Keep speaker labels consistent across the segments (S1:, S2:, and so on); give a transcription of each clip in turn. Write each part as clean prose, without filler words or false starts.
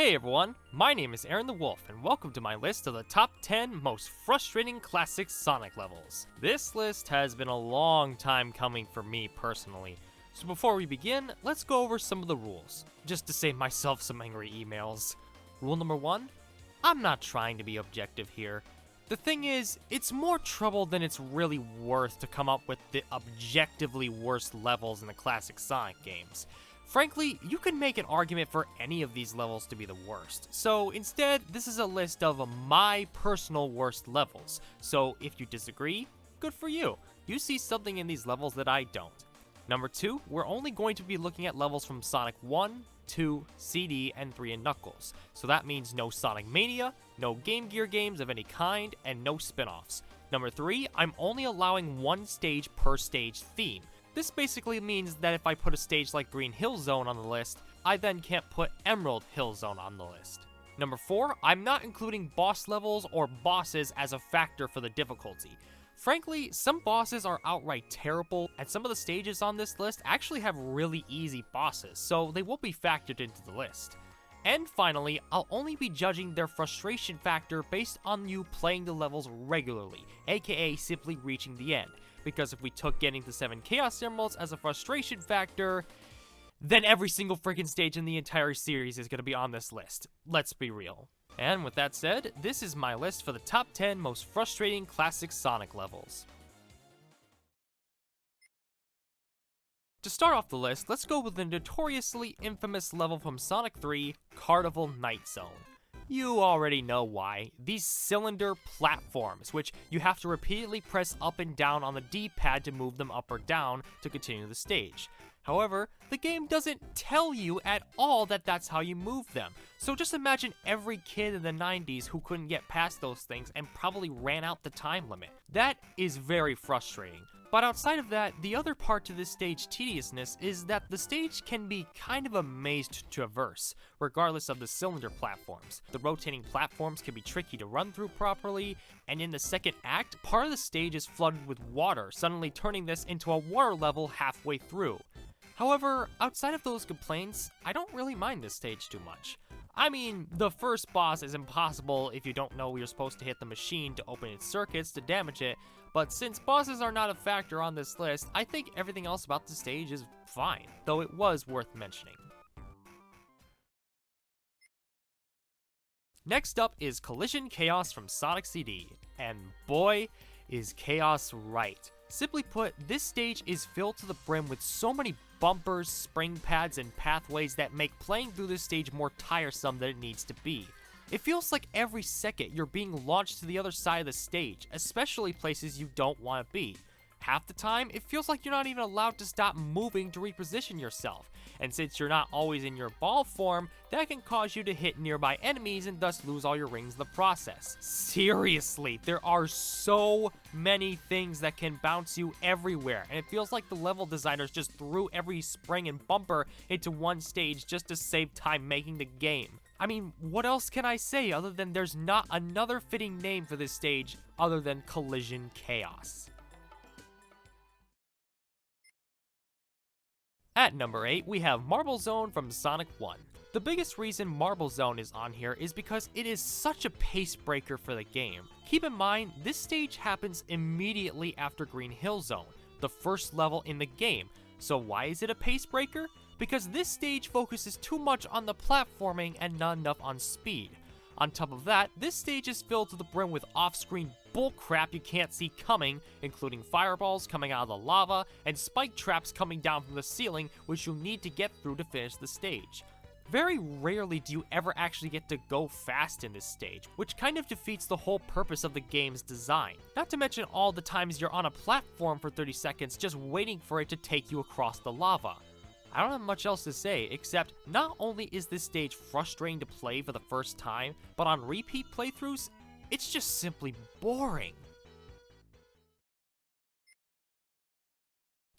S1: Hey everyone, my name is ArinTheWolf, and welcome to my list of the top 10 most frustrating classic Sonic levels. This list has been a long time coming for me personally, so before we begin, let's go over some of the rules, just to save myself some angry emails. Rule number 1, I'm not trying to be objective here. The thing is, it's more trouble than it's really worth to come up with the objectively worst levels in the classic Sonic games. Frankly, you can make an argument for any of these levels to be the worst, so instead, this is a list of my personal worst levels, so if you disagree, good for you. You see something in these levels that I don't. Number 2, we're only going to be looking at levels from Sonic 1, 2, CD, and 3 and Knuckles, so that means no Sonic Mania, no Game Gear games of any kind, and no spin-offs. Number 3, I'm only allowing one stage per stage theme. This basically means that if I put a stage like Green Hill Zone on the list, I then can't put Emerald Hill Zone on the list. Number 4, I'm not including boss levels or bosses as a factor for the difficulty. Frankly, some bosses are outright terrible, and some of the stages on this list actually have really easy bosses, so they won't be factored into the list. And finally, I'll only be judging their frustration factor based on you playing the levels regularly, aka simply reaching the end. Because if we took getting the 7 Chaos Emeralds as a frustration factor, then every single freaking stage in the entire series is going to be on this list. Let's be real. And with that said, this is my list for the top 10 most frustrating classic Sonic levels. To start off the list, let's go with the notoriously infamous level from Sonic 3, Carnival Night Zone. You already know why. These cylinder platforms, which you have to repeatedly press up and down on the D-pad to move them up or down to continue the stage. However, the game doesn't tell you at all that that's how you move them. So just imagine every kid in the 90s who couldn't get past those things and probably ran out the time limit. That is very frustrating. But outside of that, the other part to this stage tediousness is that the stage can be kind of a maze to traverse, regardless of the cylinder platforms. The rotating platforms can be tricky to run through properly, and in the second act, part of the stage is flooded with water, suddenly turning this into a water level halfway through. However, outside of those complaints, I don't really mind this stage too much. I mean, the first boss is impossible if you don't know you're supposed to hit the machine to open its circuits to damage it, but since bosses are not a factor on this list, I think everything else about the stage is fine, though it was worth mentioning. Next up is Collision Chaos from Sonic CD, and boy, is Chaos right. Simply put, this stage is filled to the brim with so many bumpers, spring pads, and pathways that make playing through this stage more tiresome than it needs to be. It feels like every second you're being launched to the other side of the stage, especially places you don't want to be. Half the time, it feels like you're not even allowed to stop moving to reposition yourself, and since you're not always in your ball form, that can cause you to hit nearby enemies and thus lose all your rings in the process. Seriously, there are so many things that can bounce you everywhere, and it feels like the level designers just threw every spring and bumper into one stage just to save time making the game. I mean, what else can I say other than there's not another fitting name for this stage other than Collision Chaos. At number 8, we have Marble Zone from Sonic 1. The biggest reason Marble Zone is on here is because it is such a pace breaker for the game. Keep in mind, this stage happens immediately after Green Hill Zone, the first level in the game. So why is it a pace breaker? Because this stage focuses too much on the platforming and not enough on speed. On top of that, this stage is filled to the brim with off-screen bullcrap you can't see coming, including fireballs coming out of the lava, and spike traps coming down from the ceiling, which you'll need to get through to finish the stage. Very rarely do you ever actually get to go fast in this stage, which kind of defeats the whole purpose of the game's design. Not to mention all the times you're on a platform for 30 seconds just waiting for it to take you across the lava. I don't have much else to say, except not only is this stage frustrating to play for the first time, but on repeat playthroughs, it's just simply boring.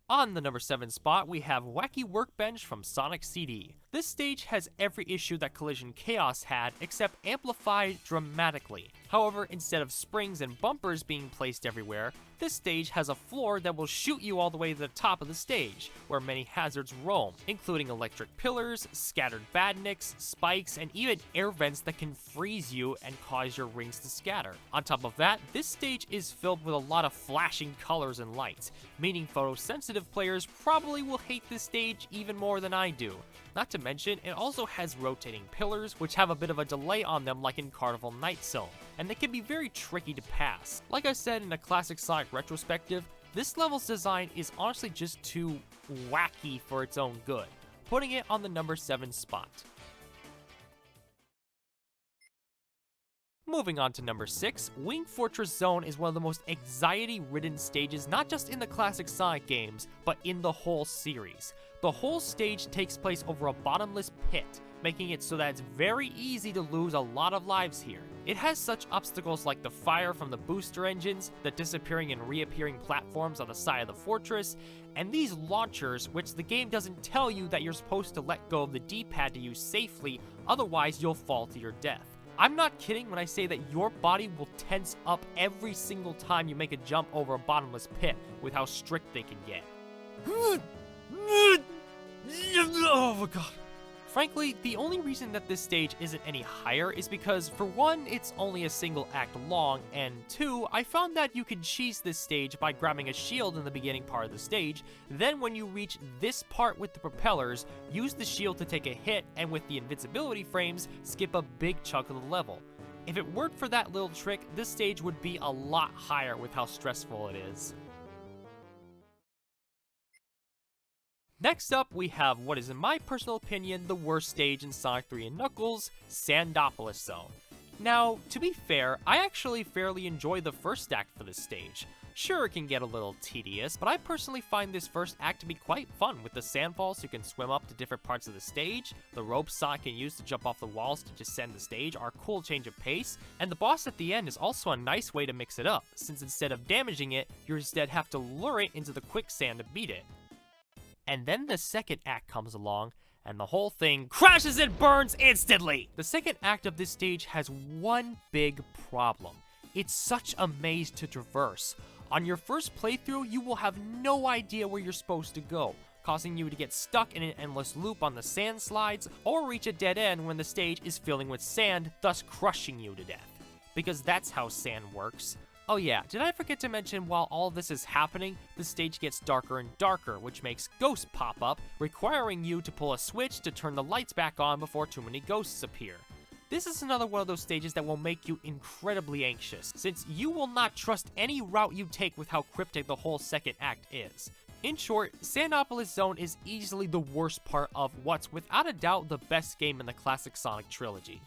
S1: On the number 7 spot, we have Wacky Workbench from Sonic CD. This stage has every issue that Collision Chaos had, except amplified dramatically. However, instead of springs and bumpers being placed everywhere, this stage has a floor that will shoot you all the way to the top of the stage, where many hazards roam, including electric pillars, scattered badniks, spikes, and even air vents that can freeze you and cause your rings to scatter. On top of that, this stage is filled with a lot of flashing colors and lights, meaning photosensitive players probably will hate this stage even more than I do. Not to mention, it also has rotating pillars, which have a bit of a delay on them like in Carnival Night Zone, and they can be very tricky to pass. Like I said in a classic Sonic retrospective, this level's design is honestly just too wacky for its own good, putting it on the number 7 spot. Moving on to number 6, Wing Fortress Zone is one of the most anxiety-ridden stages not just in the classic Sonic games, but in the whole series. The whole stage takes place over a bottomless pit, making it so that it's very easy to lose a lot of lives here. It has such obstacles like the fire from the booster engines, the disappearing and reappearing platforms on the side of the fortress, and these launchers, which the game doesn't tell you that you're supposed to let go of the D-pad to use safely, otherwise you'll fall to your death. I'm not kidding when I say that your body will tense up every single time you make a jump over a bottomless pit with how strict they can get. Oh my god. Frankly, the only reason that this stage isn't any higher is because, for one, it's only a single act long, and two, I found that you could cheese this stage by grabbing a shield in the beginning part of the stage, then when you reach this part with the propellers, use the shield to take a hit, and with the invincibility frames, skip a big chunk of the level. If it weren't for that little trick, this stage would be a lot higher with how stressful it is. Next up, we have what is in my personal opinion the worst stage in Sonic 3 and Knuckles, Sandopolis Zone. Now, to be fair, I actually fairly enjoy the first act for this stage. Sure, it can get a little tedious, but I personally find this first act to be quite fun with the sandfalls so you can swim up to different parts of the stage, the ropes Sonic can use to jump off the walls to descend the stage are a cool change of pace, and the boss at the end is also a nice way to mix it up, since instead of damaging it, you instead have to lure it into the quicksand to beat it. And then the second act comes along, and the whole thing crashes and burns instantly! The second act of this stage has one big problem. It's such a maze to traverse. On your first playthrough, you will have no idea where you're supposed to go, causing you to get stuck in an endless loop on the sand slides, or reach a dead end when the stage is filling with sand, thus crushing you to death. Because that's how sand works. Oh yeah, did I forget to mention while all this is happening, the stage gets darker and darker, which makes ghosts pop up, requiring you to pull a switch to turn the lights back on before too many ghosts appear. This is another one of those stages that will make you incredibly anxious, since you will not trust any route you take with how cryptic the whole second act is. In short, Sandopolis Zone is easily the worst part of what's without a doubt the best game in the classic Sonic trilogy.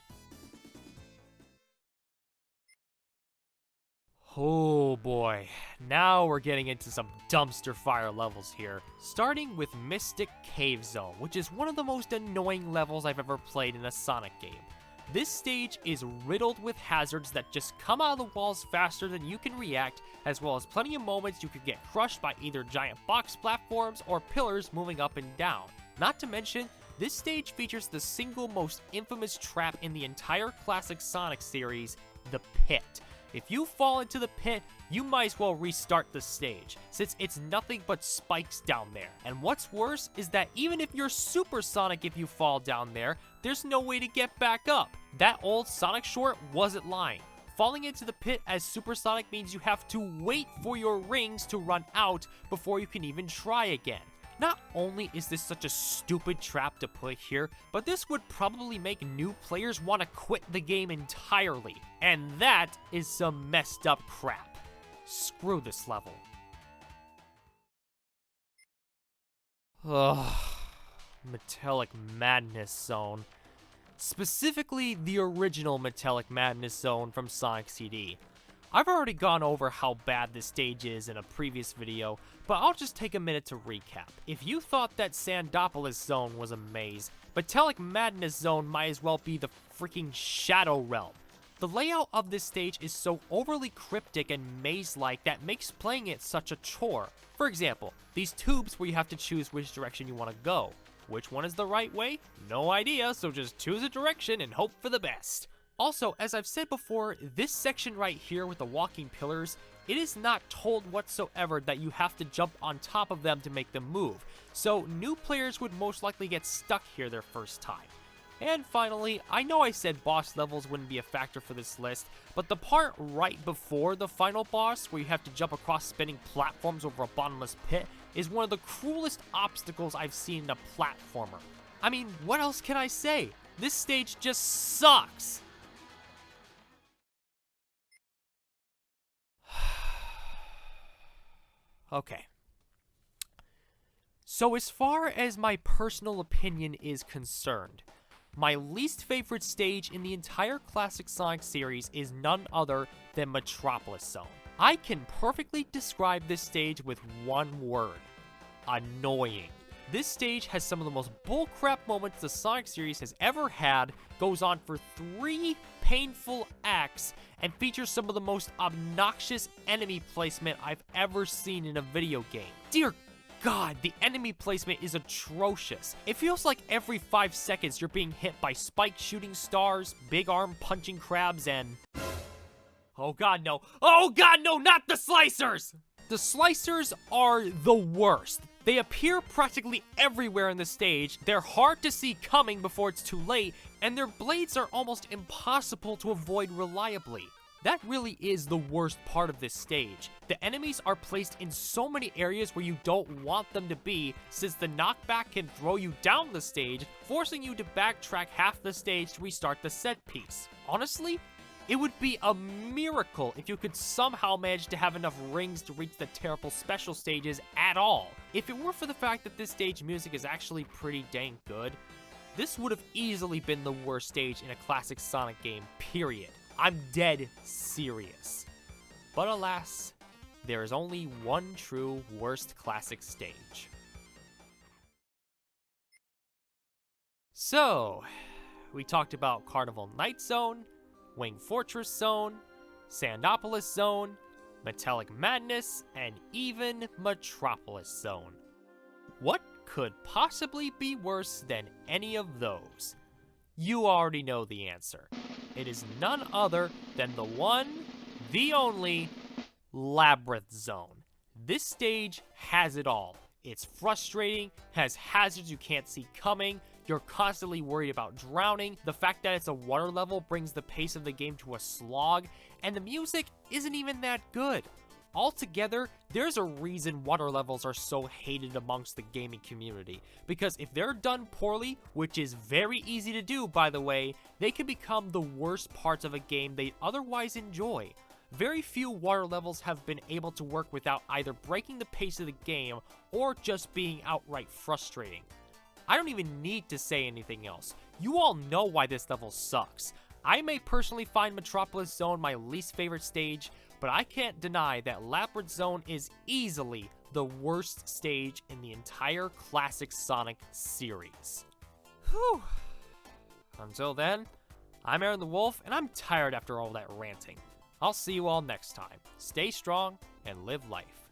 S1: Oh boy, now we're getting into some dumpster fire levels here. Starting with Mystic Cave Zone, which is one of the most annoying levels I've ever played in a Sonic game. This stage is riddled with hazards that just come out of the walls faster than you can react, as well as plenty of moments you could get crushed by either giant box platforms or pillars moving up and down. Not to mention, this stage features the single most infamous trap in the entire classic Sonic series, the pit. If you fall into the pit, you might as well restart the stage, since it's nothing but spikes down there. And what's worse is that even if you're supersonic if you fall down there, there's no way to get back up. That old Sonic short wasn't lying. Falling into the pit as supersonic means you have to wait for your rings to run out before you can even try again. Not only is this such a stupid trap to put here, but this would probably make new players want to quit the game entirely. And that is some messed up crap. Screw this level. Ugh. Metallic Madness Zone. Specifically, the original Metallic Madness Zone from Sonic CD. I've already gone over how bad this stage is in a previous video, but I'll just take a minute to recap. If you thought that Sandopolis Zone was a maze, Metallic Madness Zone might as well be the freaking Shadow Realm. The layout of this stage is so overly cryptic and maze-like that makes playing it such a chore. For example, these tubes where you have to choose which direction you want to go. Which one is the right way? No idea, so just choose a direction and hope for the best. Also, as I've said before, this section right here with the walking pillars, it is not told whatsoever that you have to jump on top of them to make them move, so new players would most likely get stuck here their first time. And finally, I know I said boss levels wouldn't be a factor for this list, but the part right before the final boss, where you have to jump across spinning platforms over a bottomless pit, is one of the cruelest obstacles I've seen in a platformer. I mean, what else can I say? This stage just sucks! Okay. So as far as my personal opinion is concerned, my least favorite stage in the entire classic Sonic series is none other than Metropolis Zone. I can perfectly describe this stage with one word: annoying. This stage has some of the most bullcrap moments the Sonic series has ever had, goes on for 3 painful acts, and features some of the most obnoxious enemy placement I've ever seen in a video game. Dear God, the enemy placement is atrocious. It feels like every 5 seconds you're being hit by spiked shooting stars, big arm punching crabs, and... oh god no. Oh god no, not the slicers! The slicers are the worst. They appear practically everywhere in the stage, they're hard to see coming before it's too late, and their blades are almost impossible to avoid reliably. That really is the worst part of this stage. The enemies are placed in so many areas where you don't want them to be, since the knockback can throw you down the stage, forcing you to backtrack half the stage to restart the set piece. Honestly, it would be a miracle if you could somehow manage to have enough rings to reach the terrible special stages at all. If it were for the fact that this stage music is actually pretty dang good, this would have easily been the worst stage in a classic Sonic game, period. I'm dead serious. But alas, there is only one true worst classic stage. So, we talked about Carnival Night Zone, Wing Fortress Zone, Sandopolis Zone, Metallic Madness, and even Metropolis Zone. What could possibly be worse than any of those? You already know the answer. It is none other than the one, the only, Labyrinth Zone. This stage has it all. It's frustrating, has hazards you can't see coming, you're constantly worried about drowning, the fact that it's a water level brings the pace of the game to a slog, and the music isn't even that good. Altogether, there's a reason water levels are so hated amongst the gaming community, because if they're done poorly, which is very easy to do by the way, they can become the worst parts of a game they otherwise enjoy. Very few water levels have been able to work without either breaking the pace of the game or just being outright frustrating. I don't even need to say anything else. You all know why this level sucks. I may personally find Metropolis Zone my least favorite stage, but I can't deny that Labyrinth Zone is easily the worst stage in the entire classic Sonic series. Whew. Until then, I'm ArinTheWolf, and I'm tired after all that ranting. I'll see you all next time. Stay strong and live life.